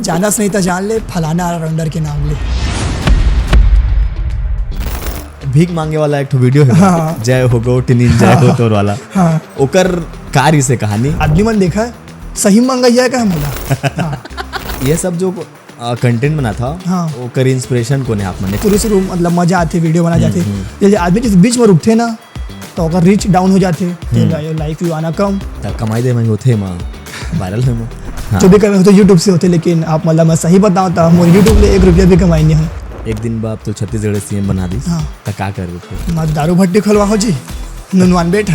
जानस नहीं था जान ले, फलाना ऑलराउंडर के नाम ले। भीख मांगे वाला एक वीडियो है हाँ। जय हो गो टिनिन जय हो तोर वाला। हाँ। ओकर कार से कहानी आदमी मन देखा है सही मंगैया का हमला। हाँ। ये सब जो कंटेंट बना था हाँ। ओकर इंस्पिरेशन कोने आप मने शुरू मतलब मजा आते वीडियो बना जाते, जैसे आदमी जिस बीच में रुकते ना तो अगर रीच डाउन हो जाते, लाइक व्यू आना कम, त कमाई दे मैं होथे मां वायरल है मां। हाँ। जो भी कमाई होते यूट्यूब से होते, लेकिन आप मतलब मैं सही बताऊँ तो मोर यूट्यूब ले 1 रुपया भी कमाई नहीं है। एक दिन बाद तो छत्तीसगढ़ सीएम बना दी हाँ। त का कर थे मत दारू भट्टी खोलवा हो जी नुनवान बेटा।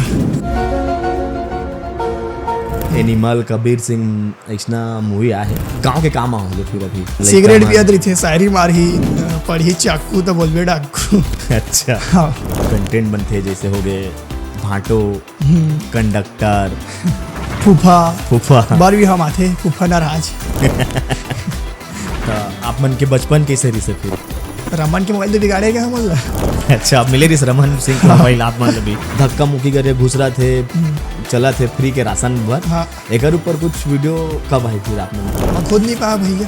एनिमल कबीर सिंह ऐसा मूवी आहे गांव के काम होले फिर अभी सिगरेट पियत रही थे, शायरी मारही, पढ़ी चाकू तो बोलबे डाकू। अच्छा। हाँ। कंटेंट बनते जैसे हो गए भाटो, कंडक्टर, फूफा फूफा। बार भी हम आते फूफा नाराज। तो आप मन के बचपन कैसे रही से फिर? रमन के मोबाइल तो बिगाड़ेगा हम लोग। अच्छा आप मिले रही रमन सिंह के मोबाइल आप मान भी धक्का मुक्की करे घुसरा थे, चला थे फ्री के राशन भर। हाँ। एक ऊपर कुछ वीडियो कब आई फिर आपने? मैं खुद नहीं पाया भैया।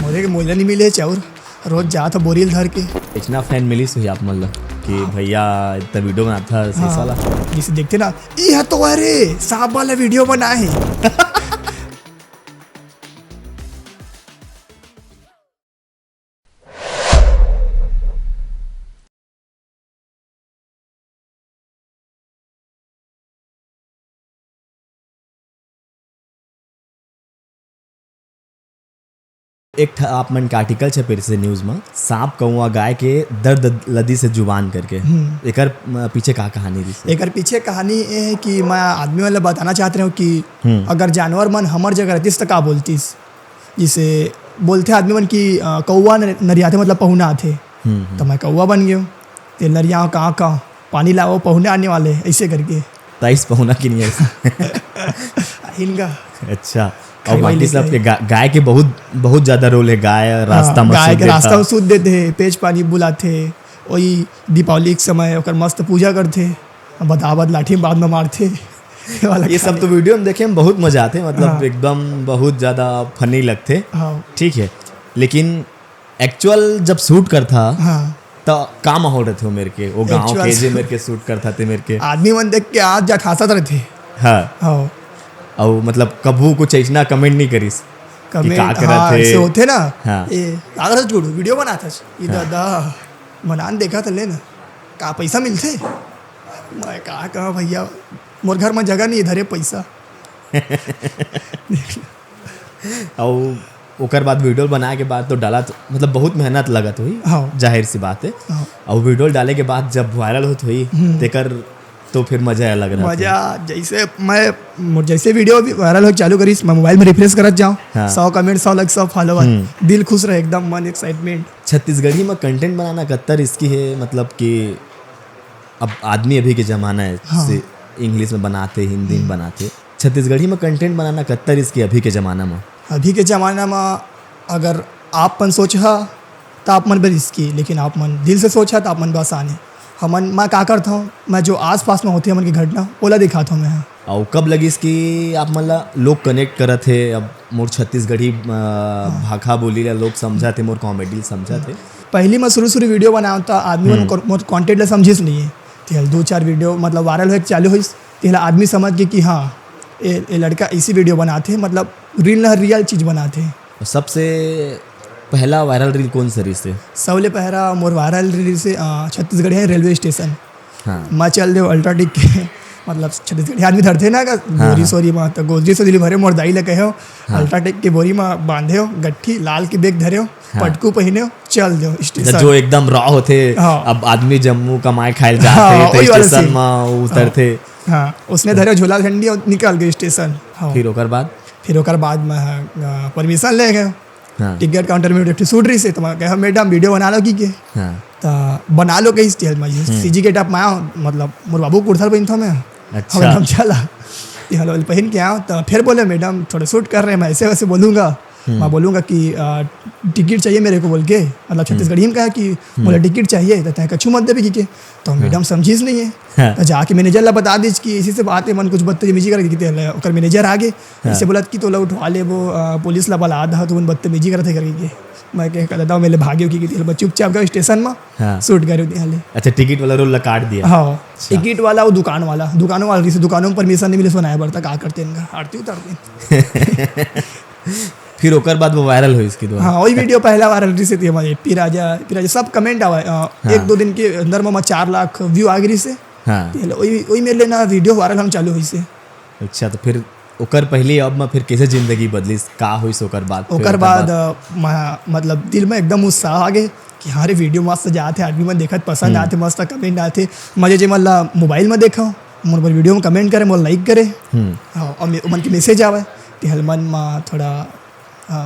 मोरे के मोला नहीं मिले चाउर, रोज जा था बोरियल धर के। इतना फैन मिली सही आप मतलब कि भैया इतना वीडियो बनाता है सही साला। जिसे देखते ना ये तो अरे सांप वाला वीडियो बनाए। एक आप मन के आर्टिकल छे फिर से न्यूज में सांप कौआ गाय के दर्द लदी से जुबान करके एकर पीछे का कहानी रही? एक पीछे कहानी ये है कि मैं आदमी वाला बताना चाहते हूँ कि अगर जानवर मन हमार जगह रहतीस तो का बोलतीस। जिसे बोलते आदमी मन की कौआ नरियाते मतलब पहुना आते, तो मैं कौआ बन गया। ते नरिया कहाँ पानी लाओ पहुने आने वाले ऐसे करके 23 पहुना की नहीं है इनका। अच्छा। और बाकी सब के गाय के बहुत ज्यादा रोल है। गाय रास्ता में गाय के रास्ता में सूद देते, पेज पानी बुलाते, वही दीपावली के समय ओकर मस्त पूजा करते, बतावत लाठी बाद में मारते। ये सब तो वीडियो में देखे में बहुत मजा आते मतलब हाँ। एकदम बहुत ज्यादा फनी लगते। हाँ। ठीक है, लेकिन एक्चुअल जब शूट करता हाँ। तो का माहौल रहते हो मेरे के वो गांव Actual के जे मेरे के शूट करता थे मेरे के आदमी मन देख के आज जा खासा रहते। हाँ। हाँ। और मतलब कभू कुछ ऐसा कमेंट नहीं करीस कि का करत हाँ, थे? ऐसे होते ना। हाँ। ये अगर जोड़ो वीडियो बनाता ये दादा बनान देखा था लेना का पैसा मिलते। मैं कहा भैया मोर घर में जगह नहीं इधर है पैसा। और ओकर बाद वीडियो बनाए के बाद तो डाला तो मतलब बहुत मेहनत लगत हुई। हाँ। जाहिर सी बात है। हाँ। और वीडियो डाले के बाद जब वायरल होत हुई तेकर तो फिर मजा अलग रहा। मजा जैसे मैं जैसे वीडियो वायरल हो चालू करी मैं मोबाइल में रिफ्रेश करत जाऊँ। हाँ। 100 कमेंट 100 लाइक 100 फॉलोवर, दिल खुश रहे एकदम, मन एक्साइटमेंट। छत्तीसगढ़ी में कंटेंट बनाना कत्तर इसकी है मतलब कि अब आदमी अभी के ज़माना है। हाँ। से इंग्लिश में बनाते हिंदी में बनाते, छत्तीसगढ़ी में कंटेंट बनाना कत्तर इसकी अभी के ज़माना में। अभी के ज़माना में अगर आप मन सोचा तो आप मन बस की, लेकिन आप मन दिल से सोचा तो आप मन बस आने। हमन मैं का करता हूँ, मैं जो आस पास में होती है मन की घटना ओला दिखाता हूँ मैं। और कब लगी इसकी आप मतलब लोग कनेक्ट करत थे? अब मोर छत्तीसगढ़ी भाषा बोली ला लोग समझा थे, मोर कॉमेडी समझा थे। पहली मैं शुरू वीडियो बनाया था आदमी मन मोर कॉन्टेंट ला समझिस नहीं है, तो 2-4 वीडियो मतलब वायरल हो चालू हुई तो आदमी समझ गए कि हाँ ये लड़का ऐसी वीडियो बनाते हैं, मतलब रियल चीज़ बनाते हैं। सबसे पहला वायरल रील कौन सा से? सबले पहला मोर वायरल रील से छत्तीसगढ़ है रेलवे स्टेशन। हाँ। मैं चल दे अल्ट्राटेक के मतलब छत्तीसगढ़ी आदमी धरते ना का बोरी सोरी में, तो गोदरी से दिली भरे मोर दाई ले कहे हो अल्ट्राटेक के बोरी में बांधे हो गट्ठी लाल के बैग धरे हो, पटकू पहने हो, चल दो स्टेशन। जो एकदम रॉ होते। हाँ। अब आदमी जम्मू कमाए खाए हाँ, जाते वही तो वाला स्टेशन scene। में उतरते। हाँ, उसने धरे झोला झंडी और निकल गए स्टेशन। हाँ। फिर ओकर बाद मैं परमिशन ले गए। हाँ। टिकट काउंटर में एक शूट रही से, तो मैं कहा मैडम वीडियो बना लो की के। हाँ। तो बना लो कहीं स्टाइल में सीजी के टॉप में आओ, मतलब मोर बाबू कुर्ता पहन था मैं। अच्छा। हम चला ये हलो पहन के आओ, तो फिर बोले मैडम थोड़ा शूट कर रहे हैं, मैं ऐसे वैसे बोलूँगा। मैं बोलूँगा कि टिकट चाहिए मेरे को बोल के, मतलब छत्तीसगढ़ी में कहा कि बोला टिकट चाहिए तो तय कछू मत देवे के, तो मैडम समझीस नहीं है, तो जाके मैनेजर ला बता दीज कि इसी से बात है, मन कुछ बदतमीजी करके मैनेजर आगे इससे बोला कि तो उठवा ले वो पुलिस ला बला दा तो बदतमीजी करते करके, मैं कह दादा मेरे भाग्य की थी चुपचाप गए स्टेशन में शूट करे दिया। अच्छा, टिकट वाला रोल काट दिया। हाँ, टिकट वाला वो दुकान वाला से दुकानों में परमिशन नहीं मिले सुनाया पड़ता, क्या करते इनका आरती उतारते। फिर ओकर बाद वो वायरल हुई इसकी दो। हाँ, वही वीडियो पहला वायरल रही थी हमारे पिराजा सब कमेंट आवा, 1-2 दिन के अंदर में 4 लाख व्यू आ गई से। वही मेरे लिए ना वीडियो वायरल हम चालू हुई से। अच्छा, तो फिर ओकर पहले अब मैं फिर कैसे जिंदगी बदली, का हुई ओकर बाद? ओकर बाद मतलब दिल में एकदम उत्साह आ गए कि हाँ रे वीडियो मस्त जाते, आदमी मन देखत पसंद आते, मस्त कमेंट आते, मजे जे मतलब मोबाइल में देखा मोर पर वीडियो में कमेंट करे, मोर लाइक करे, और मन के मैसेज आवे तो मन में थोड़ा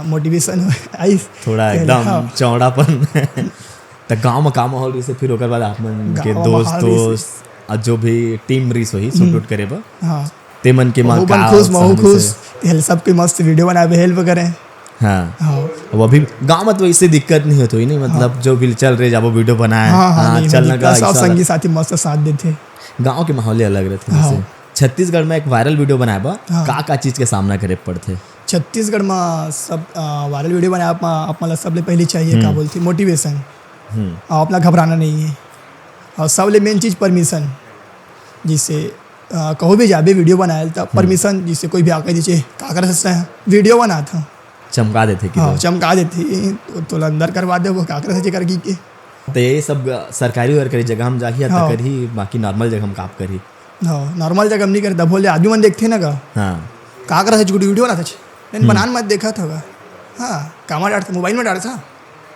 मोटिवेशन आई, थोड़ा एकदम चौड़ापन। तो गाँव में काम माहौल से फिर ओकर बाद आप मन के दोस्त जो भी टीम रही वही शूट उट करे बा ते मन के मां का खुश हेल सबके मस्त वीडियो बनावे हेल्प करें। हाँ, वो अभी गांव में तो इससे दिक्कत नहीं होती नहीं, मतलब जो भी चल रहे जब वो वीडियो बनाए चलना का सब संगी साथी मस्त साथ देते। गांव के माहौल अलग रहते हैं। छत्तीसगढ़ में एक वायरल वीडियो बनाया बा, का चीज के सामना करे पड़ते? छत्तीसगढ़ में सब वायरल वीडियो बनाया आप मतलब सबले पहले चाहिए क्या बोलती मोटिवेशन, अपना घबराना नहीं है, और सबले मेन चीज़ परमिशन, जिससे कहो भी जाबे वीडियो बनाया था परमिशन, जिससे कोई भी आकर दीजिए का कर सकते हैं वीडियो बना था चमका देते कि चमका देते तो अंदर करवा दे वो का कर सके कर के। तो ये सब सरकारी वर्करी जगह हम जाही तो करी, बाकी नॉर्मल जगह हम काम करी। हाँ, नॉर्मल जगह हम नहीं करता, बोले आदमी मन देखते ना का कर सके वीडियो बना था, लेकिन बनान मत देखा था। हाँ, कामा डालता मोबाइल में डालता,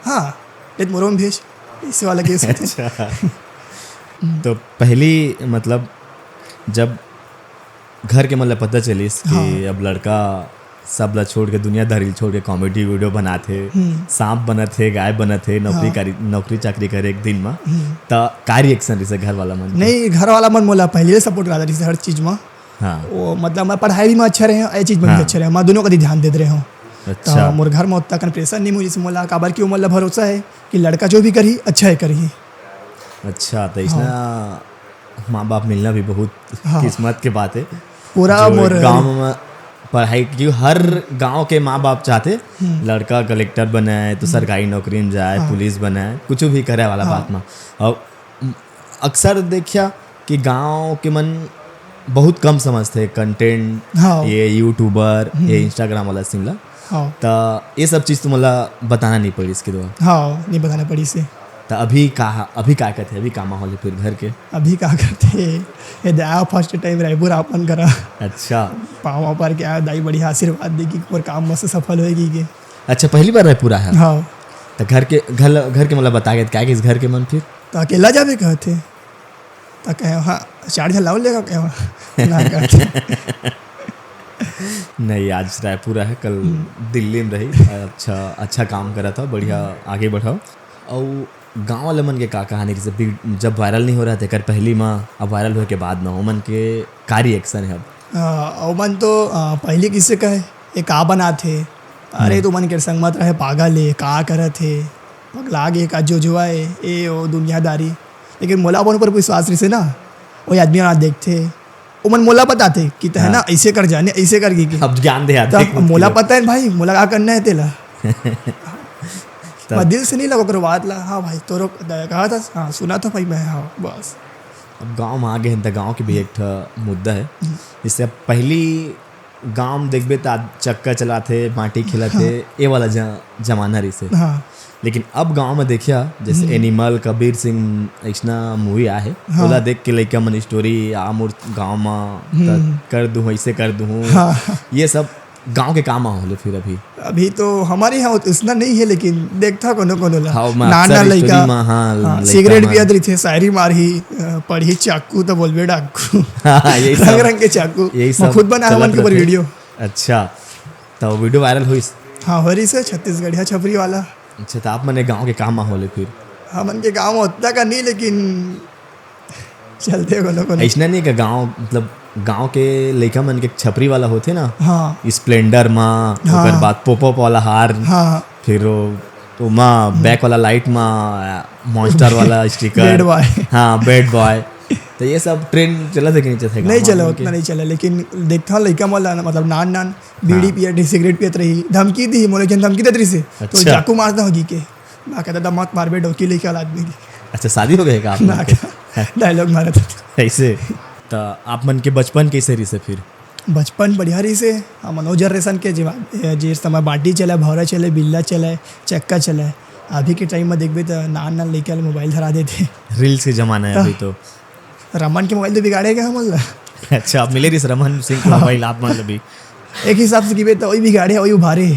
हाँ लेकिन मोरो में भेज इससे वाला केस। तो पहली मतलब जब घर के मतलब पता चलिस कि अब लड़का सब ला छोड़ के दुनियादारी छोड़ के कॉमेडी वीडियो बनाते, सांप बनते, गाय बनते, नौकरी चाकरी करे एक दिन में, तो का रिएक्शन रही घर वाला मन? नहीं, घर वाला मन मोला पहले सपोर्ट करा रही हर चीज में। वो मतलब मैं पढ़ाई में अच्छा रहे, ये चीज में भी अच्छा रहे, मैं दोनों का ध्यान देते रहे हूँ। अच्छा, मोर घर में उतना कंप्रेशन नहीं मुझे मोला काबर की उम्र भरोसा है कि लड़का जो भी करी अच्छा है करी। अच्छा, तो इसना माँ बाप मिलना भी बहुत किस्मत के बात है। पूरा मोर गाँव में पढ़ाई क्यों हर गांव के माँ बाप चाहते लड़का कलेक्टर बनाए तो सरकारी नौकरी में जाए, पुलिस बनाए, कुछ भी करे वाला बात में। और अक्सर देखिया कि गांव के मन बहुत कम समझते कंटेंट, ये यूट्यूबर, ये इंस्टाग्राम वाला सिमला, तो ये सब चीज़ तो मतलब बताना नहीं पड़ी इसके द्वारा। हाँ, नहीं बताना पड़ी से। तो अभी क्या करते, अभी का माहौल है फिर घर के? अभी क्या करते ये दया फर्स्ट टाइम रायपुर आपन करा। अच्छा, पाँव पर क्या दाई बढ़िया आशीर्वाद देगी और काम मस्त सफल होएगी के। अच्छा, पहली बार रायपुर आया? हाँ। तो घर के मतलब बता गए क्या इस घर के मन फिर तो अकेला जावे कहते, तो कहे हाँ 4 लाओ लेगा क्या ना कहते। नहीं, आज रायपुर है, कल दिल्ली में रही। अच्छा काम करा था, बढ़िया आगे बढ़ाओ। और गाँव वाले मन के का कहानी जैसे जब वायरल नहीं हो रहा था कर पहली माँ, अब वायरल होने के बाद ना हो मन के का रिएक्शन है अब? मन तो पहले किससे कहे ये का बना थे, अरे तो मन के संग मत रहे, पागल है का करे थे, पगला गे का जो है ये वो दुनियादारी। लेकिन मोला अपन पर विश्वास रही से ना, वही आदमी ना देखते वो मन मोला बताते कि है ना ऐसे कर जाने ऐसे कर गई, अब ज्ञान दे आते मोला पता है भाई मोला का करना है तेला। मैं दिल से नहीं लगा कर बात ला, हाँ भाई तो कहा था, हाँ सुना था भाई मैं, हाँ बस। अब गाँव में आ गए तो गाँव के भी एक मुद्दा है, इससे अब पहली गाँव में देखबे तो चक्का चलाते, माटी खिलाते, ये वाला जमाना रही से। लेकिन अब गांव में देखिया जैसे एनिमल, कबीर सिंह ऐसा मूवी आ है, ओला देख के लइका मन स्टोरी आमूर गाँव में कर दूँ, ऐसे कर दूँ, ये सब गांव के काम माहौल है। फिर अभी तो हमारे यहाँ उतना नहीं है, लेकिन देखता कोनो नाना लइका सिगरेट पियत रही थे, शायरी मारी, पढ़ी चाकू तो बोलबे डाकू, रंग रंग के चाकू, मैं खुद बना मन के ऊपर वीडियो। अच्छा, तो वीडियो वायरल हुई? हाँ, हो रही से छत्तीसगढ़िया छपरी वाला। अच्छा, तो आप मने गाँव के काम माहौल है फिर? हाँ, मन के गाँव में उतना का नहीं, लेकिन चलते कोनो ऐसा नहीं का गांव मतलब गांव के लइका मन के छपरी वाला होते ना, हाँ स्प्लेंडर में, ओकर बाद पॉपअप वाला हार, हाँ फिर तो माँ बैक वाला लाइट में मॉन्स्टर वाला स्टिकर, बैड बॉय, हाँ बैड बॉय, तो ये सब ट्रेंड चला था कि नहीं चला? नहीं चला उतना नहीं चला, लेकिन देखता लड़का मोला मतलब नान बीड़ी पियत सिगरेट पियत रही, धमकी दी मोले धमकी देत रही से तो चाकू मारता होगी के ना कहता था मत मार बे डोकी लेके वाला आदमी की। अच्छा शादी हो गई का आप ना डायलॉग मारा था ऐसे। तो आप मन के बचपन कैसे रही से फिर? बचपन बढ़िया रही से नौ जनरेशन के जे समय बाटी चले, भौरा चले, बिल्ला चले, चक्का चले। अभी के टाइम में देखबे तो नान लेके मोबाइल धरा देते, रील्स के जमाना है अभी तो। रमन के मोबाइल तो बिगाड़ेगा हम। अच्छा आप मिले रही रमन सिंह को मोबाइल आप मतलब भी एक हिसाब से गिबे तो वही बिगाड़े वही उभारे।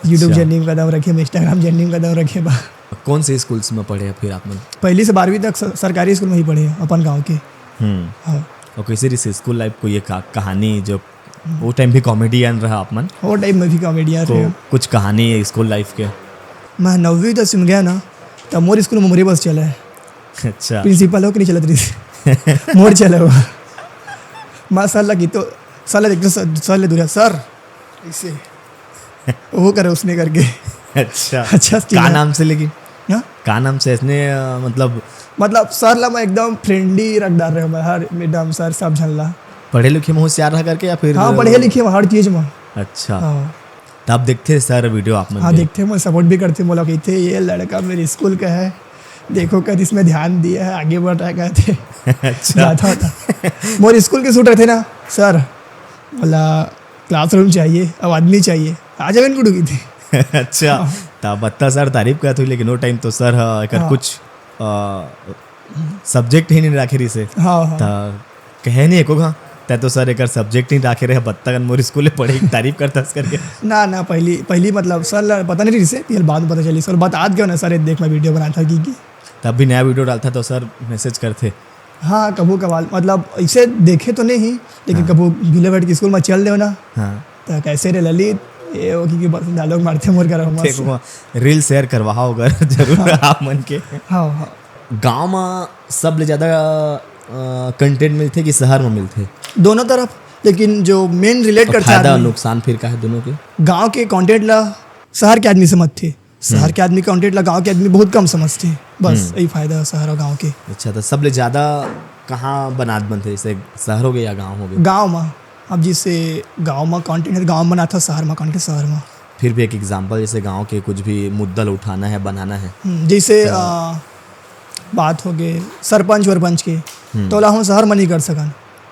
यूट्यूब जर्नी में कदम रखे, इंस्टाग्राम जर्नी में कदम रखे बा। कौन से स्कूल्स में पढ़े फिर आप मन? पहली से 12वीं तक सरकारी स्कूल में ही पढ़े अपन गांव के। हाँ। और कैसे रही स्कूल लाइफ को ये कहानी जो वो टाइम भी कॉमेडियन रहा आप मन? वो टाइम में भी कॉमेडियन तो रहे। कुछ कहानी है स्कूल लाइफ के? मैं 9वीं तक सुन गया ना तब मोर स्कूल में मोरे बस चला है। अच्छा प्रिंसिपल हो कि नहीं चलत रही मोर चला हुआ माँ सर लगी तो सर देखते सर ले दूर सर ऐसे वो करे उसने करके। अच्छा अच्छा का नाम से? लेकिन हाँ? का नाम से इसने मतलब सर ला मैं एकदम फ्रेंडली रखदार रहे मैं, हर मैडम सर सब झल्ला। पढ़े लिखे में होशियार रहा करके या फिर? हाँ पढ़े लिखे हर चीज में। अच्छा हाँ तब देखते सर वीडियो आप में? हाँ देखते मैं सपोर्ट भी करते, बोला कहते ये लड़का मेरे स्कूल का है, देखो कर इसमें ध्यान दिया है, आगे बढ़ रहा कहते। अच्छा जाता होता मोर स्कूल के शूटर थे ना सर, बोला क्लासरूम चाहिए अब आदमी चाहिए, आ जाए इनको डूबी थी। अच्छा तब बत्ता सर तारीफ करते हुई, लेकिन वो टाइम तो सर एक कुछ सब्जेक्ट ही नहीं राखे रही से। हाँ ता कहे नहीं एको घा तो सर एक सब्जेक्ट नहीं राखे रहे, बत्ता मोर स्कूल पढ़े तारीफ करता करके। ना पहली मतलब सर पता नहीं रही से, फिर बाद में पता चली सर बात आज गया ना सर देख मैं वीडियो बनाता की तब भी नया वीडियो डालता तो सर मैसेज करते। हाँ कबू कबाल मतलब ऐसे देखे तो नहीं, लेकिन कबू गिले बैठ के स्कूल में चल दे ना। हाँ तो कैसे रे ललित ये वो की बस डायलॉग मारते मोर कर रील शेयर करवाओ अगर जरूर आप मन के। हाँ हाँ गांव में सब ले ज़्यादा कंटेंट मिलते कि शहर में मिलते? दोनों तरफ, लेकिन जो मेन रिलेट करता है फायदा नुकसान फिर का है दोनों के? गांव के कंटेंट ला शहर के आदमी समझ थे, शहर के आदमी कंटेंट ला गांव के आदमी बहुत कम समझते, बस यही फायदा है शहर और गांव के। अच्छा तो सब ले ज़्यादा कहाँ बनात बनते, जैसे शहर हो गए या गाँव हो गए? गाँव में, अब जिससे गांव में कंटेंट गाँव में बनाता, शहर में कंटेंट शहर में। फिर भी एक एग्जांपल जैसे गांव के कुछ भी मुद्दा उठाना है बनाना है, जैसे बात हो गए सरपंच वरपंच के, तो हम शहर में नहीं कर सकन।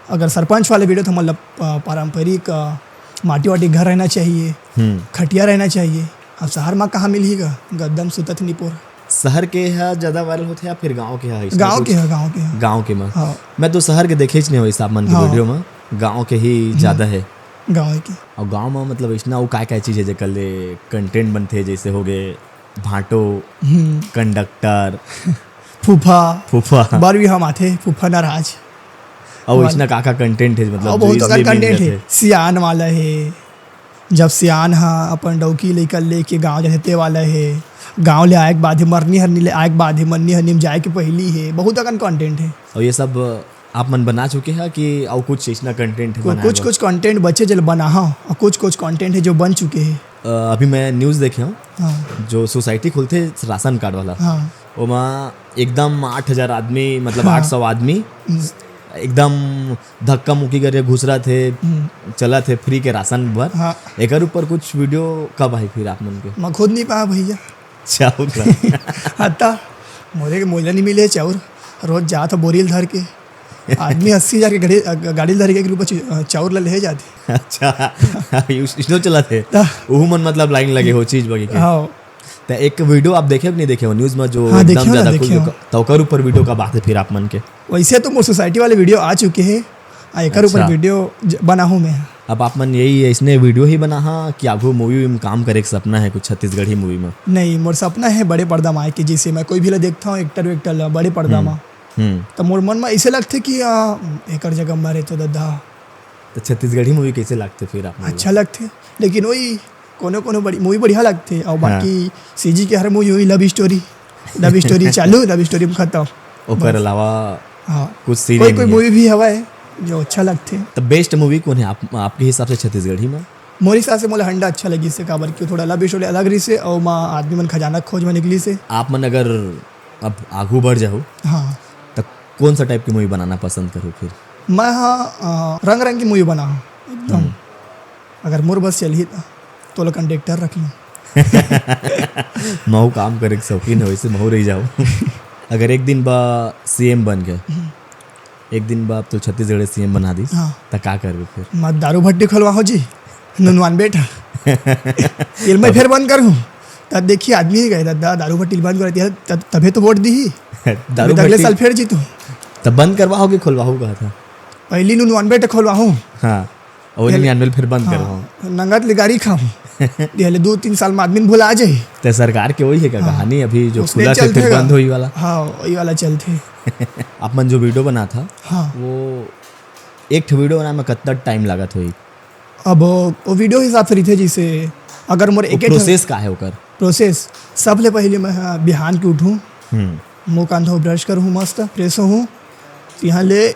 अगर सरपंच वाले वीडियो तो मतलब पारंपरिक माटी वाटी घर रहना चाहिए, खटिया रहना चाहिए। अब शहर में कहाँ मिलेगा, गद्दम सुतत निपोर। शहर के है ज़्यादा वायरल होते हैं या फिर गांव के है? गांव के है गांव के में। हाँ। मैं तो शहर के देखे नहीं हो इस मन के वीडियो में, गांव के ही ज़्यादा है। गाँव के और गांव में मतलब इतना वो क्या चीज़ है जो कल कंटेंट बनते हैं, जैसे हो गए भाटो, कंडक्टर, फूफा बार भी हम आते फूफा नाराज। और इसना का कंटेंट है मतलब बहुत कंटेंट है। सियान वाला है, जब सियान हाँ अपन डौकी लेकर लेके गाँव जाते वाला है, गाँव ले आए के बाद मरनी हरनी ले आए के बाद मरनी हरनी में जाए के पहली है, बहुत अगन कंटेंट है। और ये सब आप मन बना चुके हैं कि और कुछ इसना कंटेंट है? कुछ कंटेंट बचे जल बना हाँ, और कुछ कंटेंट है जो बन चुके हैं। अभी मैं न्यूज़ देखे हूँ, हाँ। जो सोसाइटी खुलते राशन कार्ड वाला, हाँ। वहाँ एकदम 8,000 आदमी मतलब हाँ। 800 आदमी एकदम धक्का मुक्की करके घुस रहा थे, चला थे फ्री के राशन भर। हाँ। एक ऊपर कुछ वीडियो कब आई फिर आप मन के? मैं खुद नहीं पाया भैया चाउर हत्ता मोरे के मोला नहीं मिले चाउर, रोज जा था बोरियल धर के आदमी 80,000 के गाड़ी धर के ऊपर चाउर ले जाते। अच्छा इसनो चला थे वो मन मतलब लाइन लगे हो चीज बगी के। हाँ तो एक वीडियो आप देखे नहीं देखे हो न्यूज़ में जो हाँ, एकदम ज़्यादा देखियो। तोकर ऊपर वीडियो का बात है फिर आप मन के? वैसे तो मोर सोसाइटी वाले वीडियो आ चुके हैं, एक ऊपर वीडियो बना हूँ मैं। अब आप मन यही इसने वीडियो ही बना हाँ कि आपको मूवी में काम करे सपना है कुछ छत्तीसगढ़ी मूवी में? नहीं मोर सपना है बड़े पर्दा में आए कि जैसे मैं कोई भी देखता हूँ एक्टर वेक्टर बड़े पर्दा में, तो मोर मन में ऐसे लगते कि एक जगह मारे तो दादा। तो छत्तीसगढ़ी मूवी कैसे लगते फिर आप? अच्छा लगते, लेकिन वही कोनो बड़ी मूवी बढ़िया लगते, और बाकी सीजी के हर मूवी हुई लव स्टोरी चालू, लव स्टोरी में खत्म। ओकर अलावा हाँ कुछ सीन कोई नहीं कोई है। मूवी भी हवा है जो अच्छा लगते तो बेस्ट मूवी कौन है आपके हिसाब से छत्तीसगढ़ी में? मोरी हिसाब से मोला हंडा अच्छा लगी से काबर की थोड़ा लव स्टोरी अलग रही से और माँ आदमी मन खजाना खोज में निकली से। आप मन अगर अब आगू बढ़ जाओ हाँ तो कौन सा टाइप की मूवी बनाना पसंद करो फिर? मैं हाँ रंग रंग की मूवी बना हूँ एकदम। अगर मोर बस चली तो लोग कंडक्टर रख लूँ। महू काम करे के शौकीन है वैसे महू रही जाओ। अगर एक दिन बा सीएम बन गए, एक दिन बा तो छत्तीसगढ़ सीएम बना दी हाँ तो का करबे फिर? मैं दारू भट्टी खोलवा हो जी नुनवान बेटा ये मैं फिर बंद करूँ तब देखिए आदमी ही गए दादा दारू भट्टी बंद कर दिया तभी तो वोट दी ही दारू अगले भट्टी साल फिर जीतू। तब बंद करवाओ कि खुलवाओ कहा था? पहली नुनवान बेटा खोलवा हूँ हाँ और 99 फिर बंद करवाओ। नंगत लिगारी खाऊँ दिहले 2-3 साल में आदमी भूला आ जाए। तो सरकार के वही है का कहानी अभी जो उसने खुला से चलते फिर का। बंद हुई वाला? हाँ वही वाला चलते। आप मन जो वीडियो बना था हाँ वो एक वीडियो बनाने में कितना टाइम लागत हुई? अब वो वीडियो हिसाब से रही थे जिसे अगर मोर एक प्रोसेस का है ओकर? प्रोसेस सबले पहले मैं बिहान के उठूँ मुँह कान धो ब्रश करूँ मस्त फ्रेश हूँ यहाँ ले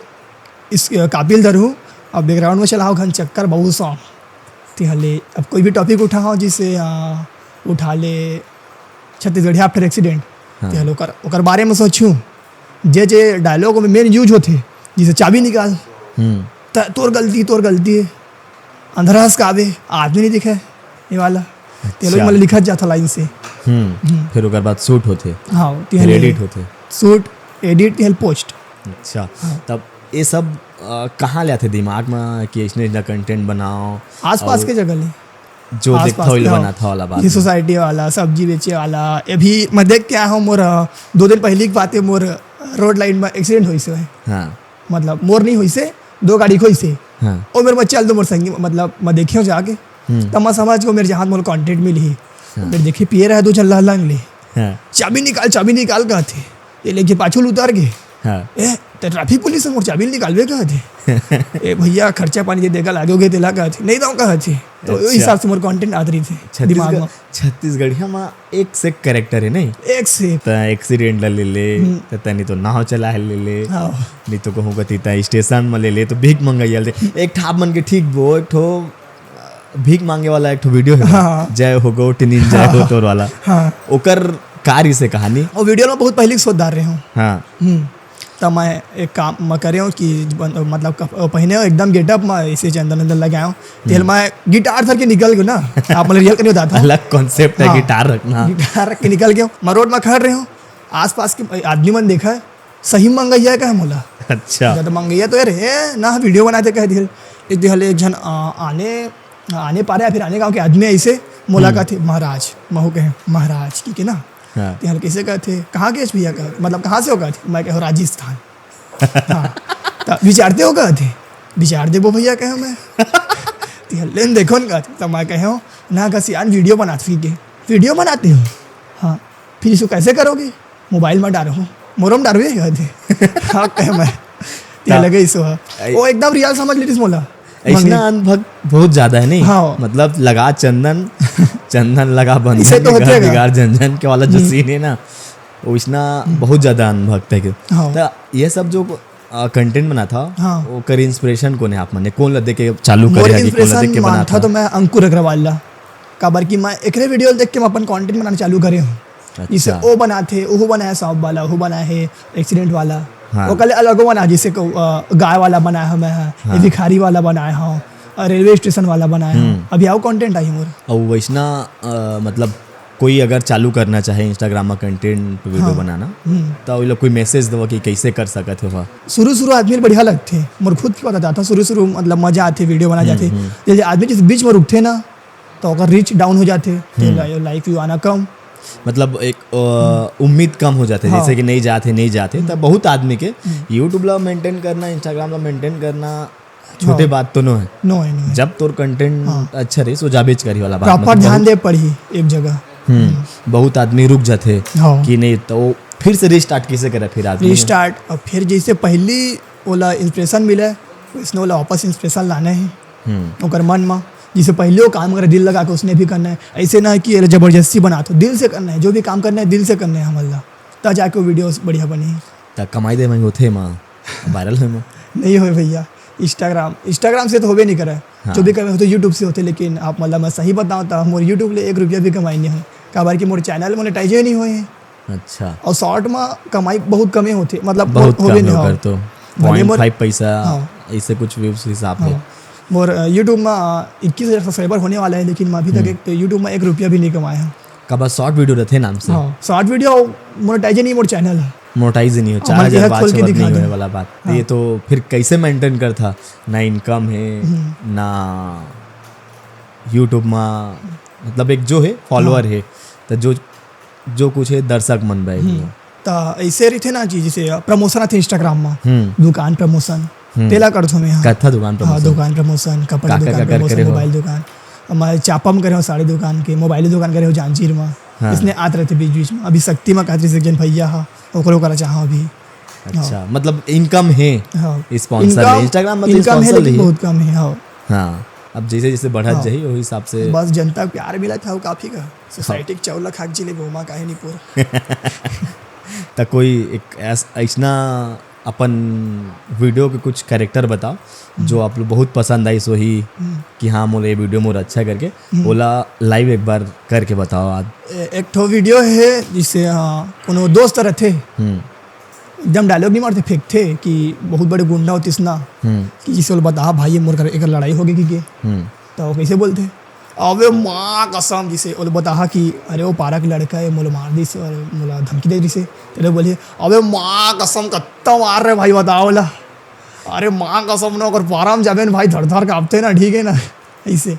इस काबिल धरूँ और बैकग्राउंड में चलाओ घन चक्कर बहुत सॉन्ग यहाँ ले अब कोई भी टॉपिक उठाओ जिसे उठा ले छत्तीसगढ़ी आफ्टर एक्सीडेंट तो ओकर बारे में सोचूँ जे डायलॉग में मेन यूज होते जिसे चाबी निकाल तोर गलती है अंधरास का आवे आदमी नहीं दिखे ये वाला ते लोग मतलब लिखा जाता लाइन से। फिर ओकर बाद शूट होते, हाँ फिर एडिट होते। शूट एडिट या पोस्ट। अच्छा तब ये सब कहाँ ले आते दिमाग में कि इसने इतना कंटेंट बनाओ? आसपास के जगह ले जो देखता हो बना था वाला बात, ये सोसाइटी वाला सब्जी बेचे वाला। अभी मैं देख के आया हूँ मोर 2 दिन पहले की बात है मोर रोड लाइन में एक्सीडेंट हुई से। हाँ मतलब मोर नहीं हुई से 2 गाड़ी खोई से हाँ और मेरे बच्चे दो मोर संगी मतलब मैं देखे हूँ जाके तब मैं समझ को मेरे जहाँ मोर कॉन्टेंट मिली ही मेरे देखे पिए रहे 2 चल रहा ले हाँ चाबी निकाल कहा थे ये लेके पाछुल उतार गए। हाँ ए तो ट्रैफिक पुलिस मोर चाबी निकालवे कहा थे ए भैया खर्चा पानी के देखा लागे गए तेला कहा थे नहीं दाऊ कहा थे तो उस हिसाब से मोर कंटेंट आत रही थे दिमाग में। छत्तीसगढ़िया में एक से कैरेक्टर है नहीं एक से त एक्सीडेंट ले ले त तनी तो नाव चला है ले ले हाँ नहीं तो कहूँ कती ता स्टेशन में ले ले तो भीख मंगाई दे। एक ठाप मन के ठीक वो एक ठो भीख मांगे वाला एक ठो वीडियो है हाँ। जय हो गो टिनिन जय हो तोर वाला हाँ ओकर कारी से कहानी और वीडियो में बहुत पहले सोच डाल रहे हूँ। हाँ तब मैं एक काम मैं करे हूँ कि मतलब पहने हो एकदम गेटअप में ऐसे चंदन अंदर लगाया हूँ तेल मैं गिटार धर के निकल गया ना आप मतलब रियल करने बताता हूँ अलग कॉन्सेप्ट है हाँ। गिटार रखना। गिटार रख के निकल गया मैं रोड में खड़ रहे हूँ आसपास के आदमी मन देखा है सही मंगैया क्या मोला अच्छा जब मंगैया तो यार है ना वीडियो बनाते कह दिल एक दिहल एक जन आने पा रहे फिर आने गाँव के आदमी ऐसे मुलाकात थे महाराज महू कहे महाराज की ना हाँ तिहल कैसे कहते कहाँ के भैया कह मतलब कहाँ से हो कहते मैं कहो राजस्थान। हाँ तो विचारते हो कहते विचार देबो भैया कहो मैं तिहल लेन देखो न कहते तो मैं कहो ना कसी यार वीडियो बनाते हो हाँ फिर इसको कैसे करोगे मोबाइल में डालो मोरम डालवे कहते हाँ कहे मैं तिहल लगे इसो वो एकदम रियल समझ ली मोला ऐसा अनुभव बहुत ज्यादा है नहीं हाँ। मतलब लगा चंदन लगा इसे बंधन तो होते घर हैं बिगाड़ झंझन के वाला जो सीन है ना वो इसना बहुत ज्यादा अनुभव है कि हाँ। तो ये सब जो कंटेंट बना था हाँ। वो कर इंस्पिरेशन कौन है आप मने कौन ला देख के चालू मोर करे है कि कौन ला देख के इंस्पिरेशन बना मान था तो मैं अंकुर अग्रवाल ला काबर की मैं एकरे वीडियो देख के मैं अपन कंटेंट बनाना चालू करे हूँ जिसे वो बनाते वो बनाया सॉप वाला वो बना है एक्सीडेंट वाला हाँ। वो कल अलग बना जिसे गाय वाला बनाया हूँ मैं भिखारी वाला बनाया हूँ रेलवे स्टेशन वाला बनाया हूँ अभी आओ कंटेंट आई मोर। और वैसना मतलब कोई अगर चालू करना चाहे इंस्टाग्राम में कंटेंट वीडियो बनाना तो वो लोग कोई मैसेज दो कि कैसे कर सकते हो? शुरू आदमी बढ़िया लगते मोर खुद की बताता था शुरू मतलब मजा आते वीडियो बना जाते जैसे आदमी जिस बीच में रुकते ना तो अगर रीच डाउन हो जाते लाइक व्यू आना कम मतलब एक उम्मीद कम हो जाते हाँ। जैसे कि नहीं जाते तब बहुत आदमी के यूट्यूब ला मेंटेन करना इंस्टाग्राम ला मेंटेन करना छोटे बात तो नो है नो है जब तोर कंटेंट अच्छा रही सो जाबेज करी वाला बात प्रॉपर मतलब ध्यान दे पड़ी एक जगह। बहुत आदमी रुक जाते हाँ। कि नहीं तो फिर से रिस्टार्ट कैसे करे फिर आदमी रिस्टार्ट और फिर जैसे पहली ओला इंस्पिरेशन मिले उसने ओला वापस इंस्पिरेशन लाना है ओकर मन में जिसे पहले वो काम करे दिल लगा के उसने भी करना है ऐसे ना है कि जबरदस्ती बना तो दिल से करना है जो भी काम करना है दिल से करना है हमारा तब जाके वीडियोस बढ़िया बनी। त कमाई दे मैं होथे माँ वायरल हुए में नहीं हुए भैया। इंस्टाग्राम से तो होबे नहीं करे। जो भी करे हो तो यूट्यूब से होते, लेकिन आप मतलब मैं सही बताऊँ तो मोर यूट्यूब ले 1 रुपया भी कमाई नहीं है, काबर कि मोर चैनल मोनेटाइज नहीं हुए हैं। अच्छा, और शॉर्ट में कमाई बहुत कमे होते, मतलब बहुत होबे कम नहीं होकर हो। तो भले मोर 0.5 पैसा ऐसे कुछ व्यूज हिसाब से। मोर यूट्यूब में 21,000 सब्सक्राइबर होने वाला है, लेकिन मैं अभी तक यूट्यूब में 1 रुपया भी नहीं कमाया हूँ। कब शॉर्ट वीडियो रहते नाम से? हाँ, शॉर्ट वीडियो मोनेटाइज नहीं मोर चैनल है। मोनेटाइज ही नहीं हो, 4,000 बात से नहीं होने वाला बात। तो ये तो फिर कैसे मेंटेन कर था? ना इनकम है ना यूट्यूब में, मतलब एक जो है फॉलोअर है तो जो कुछ है दर्शक मन भाई। तो ऐसे रही थे ना जी, जैसे प्रमोशन थे इंस्टाग्राम में, दुकान प्रमोशन तेला कर थो मैं। कथा दुकान प्रमोशन? हाँ, दुकान प्रमोशन, कपड़ा दुकान प्रमोशन, मोबाइल दुकान, हमारे चापम करे हो, साड़ी दुकान के, मोबाइल दुकान करे हो जांजगीर में। इसने आते रहते बीच बीच में। अभी शक्ति में कातरी से जन भैया हा ओकरो करा चाहो अभी। अच्छा, मतलब इनकम है? हाँ, स्पॉन्सर है इंस्टाग्राम में? इनकम है लेकिन बहुत कम है। हाँ, हाँ, अब जैसे जैसे बढ़त जाही वही हिसाब से बस जनता को प्यार मिला था वो काफी का। सोसाइटी के चौला खाक जिले घुमा काहे नहीं पूरा। तो कोई एक ऐसा अपन वीडियो के कुछ कैरेक्टर बताओ जो आप लोग बहुत पसंद आई, सो ही कि हाँ मोला ये वीडियो मोर अच्छा करके बोला लाइव एक बार करके बताओ आज। एक ठो वीडियो है जिससे कोनो दोस्त रहते एकदम डायलॉग नहीं मारते, फेंकते कि बहुत बड़े गुंडा होते इसना, कि जिसे बोल बता भाई मोर एक लड़ाई हो गई कि तो कैसे बोलते, अबे माँ कसम, जिसे बोले बता कि अरे वो पारा का लड़का है, मोला मार दी से और मोला धमकी दे दी से, तेरे बोले अबे माँ कसम कत्ता मार रहे भाई बताओ बोला, अरे माँ कसम ना अगर पारा में जाबे भाई धड़ धड़ कांपते ना, ठीक है ना ऐसे।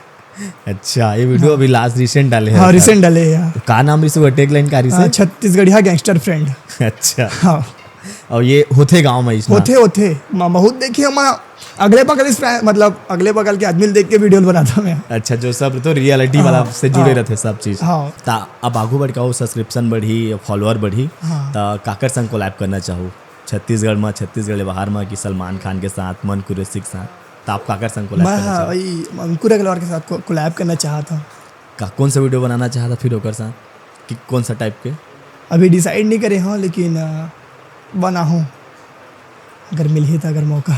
अच्छा, ये वीडियो अभी लास्ट रिसेंट डाले हैं? हाँ, रिसेंट डाले हैं। तो का नाम रिसे टैग लाइन का रिसे? छत्तीसगढ़िया गैंगस्टर फ्रेंड। अच्छा, हाँ, और ये होते गांव में इसमें होते मैं बहुत देखिए, मैं अगले बगल इस मतलब अगले बगल के आदमी देख के वीडियो बनाता मैं। अच्छा, जो सब तो रियलिटी वाला से जुड़े रहते सब चीज। हाँ, ता अब आगू बढ़ के सब्सक्रिप्शन बढ़ी, फॉलोअर बढ़ी, तो काकर संग कोलैब करना चाहूँ छत्तीसगढ़ में, छत्तीसगढ़ बाहर में, कि सलमान खान के साथ, मन कुरैशी के साथ, तो आप काकर संग कोलैब करना चाहूँ? वही अंकुर अग्रवाल के साथ कोलैब करना चाहता। कौन सा वीडियो बनाना चाहता फिर ओकर साथ, कि कौन सा टाइप के? अभी डिसाइड नहीं करे हाँ, लेकिन बना हूँ अगर मिल ही था अगर मौका।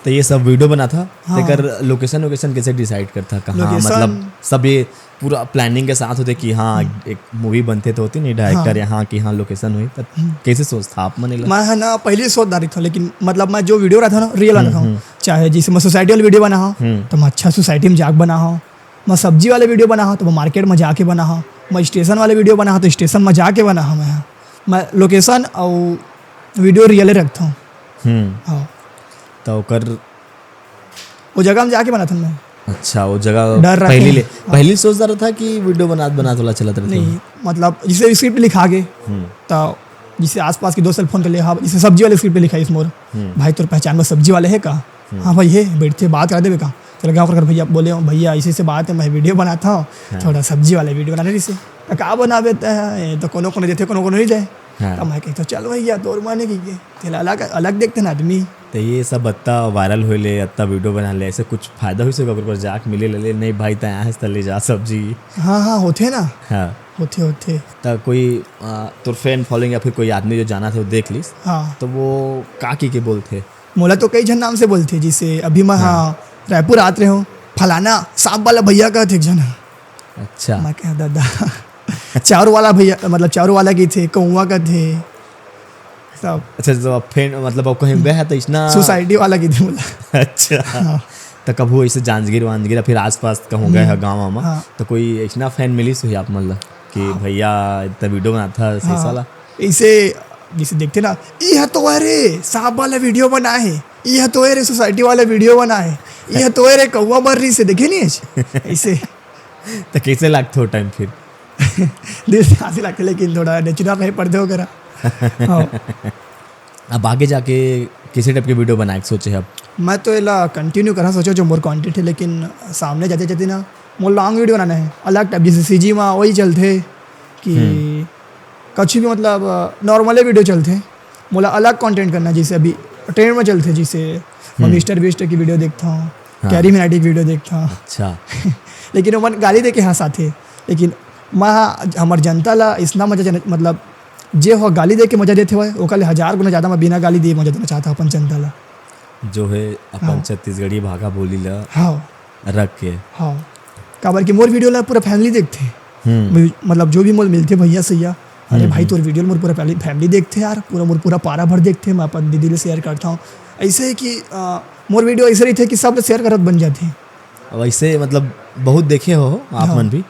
तो ये सब वीडियो बना था, लेकर लोकेशन कैसे डिसाइड करता कहाँ? मतलब सब ये पूरा प्लानिंग के साथ होते कि हाँ एक मूवी बनते तो होती नहीं डायरेक्टर यहाँ कि हाँ लोकेशन हुई, तब कैसे सोचता आप? मैं है ना पहले सोच रही था, लेकिन मतलब मैं जो वीडियो रहा था ना रियल बना था, चाहे जैसे मैं सोसाइटी वाली वीडियो बना हूँ तो मैं अच्छा सोसाइटी में जाके बना हूँ, मैं सब्जी वाले वीडियो बना हूँ तो मैं मार्केट में जाके बना हूँ, मैं स्टेशन वाले वीडियो बना हूँ तो स्टेशन में जाके बना हूँ। मैं लोकेशन और वीडियो रियल रखता हूँ। हाँ, तो कर वो जगह में जाके बना था मैं। अच्छा, वो जगह पहले सोच रहा था कि वीडियो बना थोड़ा चलता रहता? नहीं, मतलब जिसे स्क्रिप्ट लिखा के तो जिसे आसपास के 2 सेल फोन कर लिया, जिसे सब्जी वाले स्क्रिप्ट लिखा इस मोर भाई तोर पहचान में सब्जी वाले है का? हाँ भाई है, बैठते बात कर दे का? चल गाँव कर भैया बोले भैया ऐसे से बात है, मैं वीडियो बनाता हूँ, थोड़ा सब्जी वाले वीडियो बनाने रही से तो का बना देता है, तो कोनो देते कोनो नहीं जाए। तो मैं कहता चल भैया तोर माने की अलग देखते ना आदमी। तो ये सब अत्ता वायरल हो ले, अत्ता वीडियो बना ले, ऐसे कुछ फायदा हुई से पर जाक मिले ले नहीं भाई तो यहाँ से ले जा सब्जी? हाँ होते ना। हाँ, होते तो कोई तोर फैन फॉलोइंग या फिर कोई आदमी जो जाना था वो देख लीस, हाँ, तो वो काकी के बोलते? मोला तो कई जन नाम से बोलते, जिसे अभी मैं रायपुर आते रहे हूँ, फलाना सांप वाला भैया का थे जन। अच्छा, मैं कह दादा चारों वाला भैया, मतलब चारों वाला की थे, कौवा का थे सब। अच्छा, तो अब फैन मतलब अब कहीं गए तो इतना सोसाइटी वाला की थे बोला। अच्छा, तो कब हुआ ऐसे जांजगीर फिर आसपास कहूँ गए है गाँव में, तो कोई इतना फैन मिली सो आप मतलब कि भैया इतना वीडियो बनाता है वाला ऐसे, जिसे देखते ना यह तो अरे सांप वाला वीडियो बना है, यह तो अरे सोसाइटी वाला वीडियो बना है, यह तो अरे कौवा मर रही से देखे नहीं ऐसे। तो कैसे लगता हो टाइम फिर? दिल से हंसी लगती, लेकिन थोड़ा नेचुरल नहीं पड़ते वगैरह। अब आगे जाके किसी टाइप की वीडियो बनाए सोचे? अब मैं तो ये कंटिन्यू करना सोचो जो मोर कंटेंट है, लेकिन सामने जाते जाते ना मोर लॉन्ग वीडियो बनाना है अलग टाइप, जैसे सीजी में वही चलते कि कुछ भी मतलब नॉर्मल वीडियो चलते, मोला अलग कंटेंट करना, जैसे अभी ट्रेंड में चलते, जैसे मैं मिस्टर बीस्ट की वीडियो देखता हूँ, कैरी मिनाटी की वीडियो देखता हूँ। अच्छा लेकिन वो मन गाली दे के हंसाते, लेकिन मैं हमार जनता ला इतना मजा मतलब जे हो गाली दे के मजा देते हुए ओकले 1000 गुना ज़्यादा मैं बिना गाली दिए मजा देना चाहता अपन जनता ला। जो है अपन छत्तीसगढ़ी भाषा बोली ला हाँ रख के। हाँ काबर की मोर वीडियो ला पूरा फैमिली देखते, मतलब जो भी मोल मिलते भैया सैया, अरे भाई तोर वीडियो मोर पूरा फैमिली देखते यार, पूरा मोर पूरा पारा भर देखते, मैं अपन दीदी ले शेयर करता हूँ। ऐसे है कि मोर वीडियो ऐसे रही थे कि सब शेयर करत बन जाते। वैसे मतलब बहुत देखे हो आप मन भी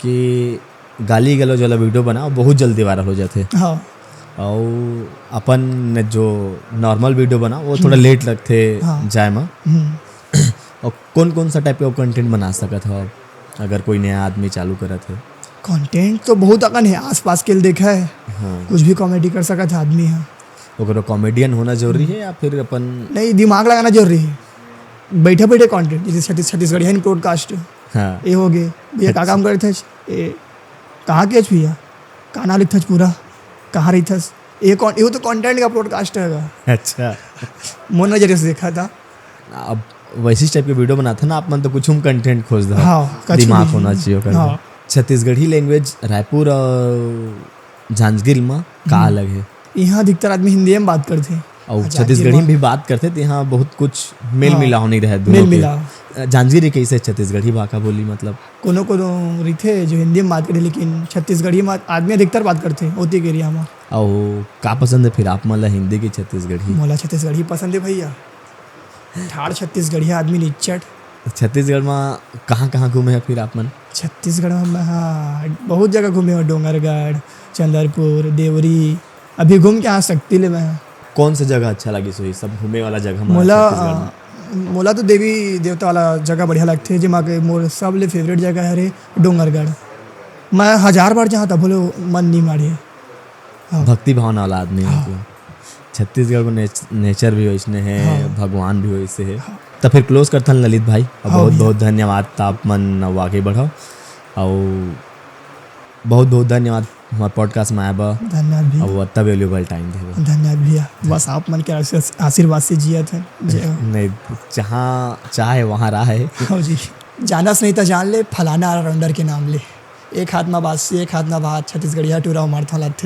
कि गाली गलौज वाला वीडियो बनाओ बहुत जल्दी वायरल हो जाते। हाँ और अपन जो नॉर्मल वीडियो बनाओ वो थोड़ा लेट लगते जाए में। और कौन कौन सा टाइप का कंटेंट बना सकत हो अगर कोई नया आदमी चालू करत है? कंटेंट तो बहुत अकन है, आसपास के देखा है। कुछ भी कॉमेडी कर सकत है आदमी है। ओकरो कॉमेडियन होना जरूरी है या फिर अपन नहीं दिमाग लगाना जरूरी है? बैठे बैठे कंटेंट जैसे छत्तीसगढ़िया पॉडकास्ट ये हो गए भैया का काम करते ये कहाँ के भैया कहाँ ना लिखत पूरा कहाँ रही थस ये तो कंटेंट का पॉडकास्ट है। अच्छा मोर नजरिए से देखा था। अब वैसी टाइप के वीडियो बनाता ना आप मन तो कुछ कंटेंट खोज दो। हाँ, दिमाग होना चाहिए। हाँ। छत्तीसगढ़ी लैंग्वेज रायपुर और जांजगीर में का अलग है? यहाँ अधिकतर आदमी हिंदी में बात करते हैं और छत्तीसगढ़ी में भी बात करते तो यहाँ बहुत कुछ मेल मिलाव नहीं रहे। मेल मिला जांजगीर कैसे छत्तीसगढ़ी भाषा बोली मतलब कोनो रीते जो हिंदी में बात करे लेकिन छत्तीसगढ़ी में आदमी अधिकतर बात करते हैं होती के एरिया में। और का पसंद है फिर आप मतलब हिंदी की छत्तीसगढ़ी? मोला छत्तीसगढ़ी पसंद है भैया, ठाड़ छत्तीसगढ़ी आदमी निच्चट। छत्तीसगढ़ में कहाँ घूमे हैं फिर आप मन? छत्तीसगढ़ में हाँ बहुत जगह घूमे हो, डोंगरगढ़, चंदरपुर, देवरी, अभी घूम के आ सकती ले मैं। कौन सा जगह अच्छा लगी सो सब घूमे वाला जगह? मोला तो देवी देवता वाला जगह बढ़िया लगते है, जिमा के मोर सब ले फेवरेट जगह है रे डोंगरगढ़। मैं 1000 बार जहाँ था बोले मन नहीं मारे। भक्ति भावना वाला आदमी मतलब छत्तीसगढ़ को नेचर भी वैसने है, भगवान भी वैसे है। तो फिर क्लोज करता ललित भाई, बहुत बहुत धन्यवाद आप मन आगे बढ़ाओ और बहुत बहुत धन्यवाद हमारे पॉडकास्ट में आया बा। धन्यवाद भैया और इतना वैल्यूबल टाइम दे। धन्यवाद भैया, बस आप मन के आशीर्वाद से जिया थे। नहीं जहाँ चाहे वहाँ रहा है। हाँ जी, जाना से नहीं था जान ले फलाना राउंडर के नाम ले, एक हाथ में बासी एक हाथ में बात, छत्तीसगढ़िया टूरा मारथा लात।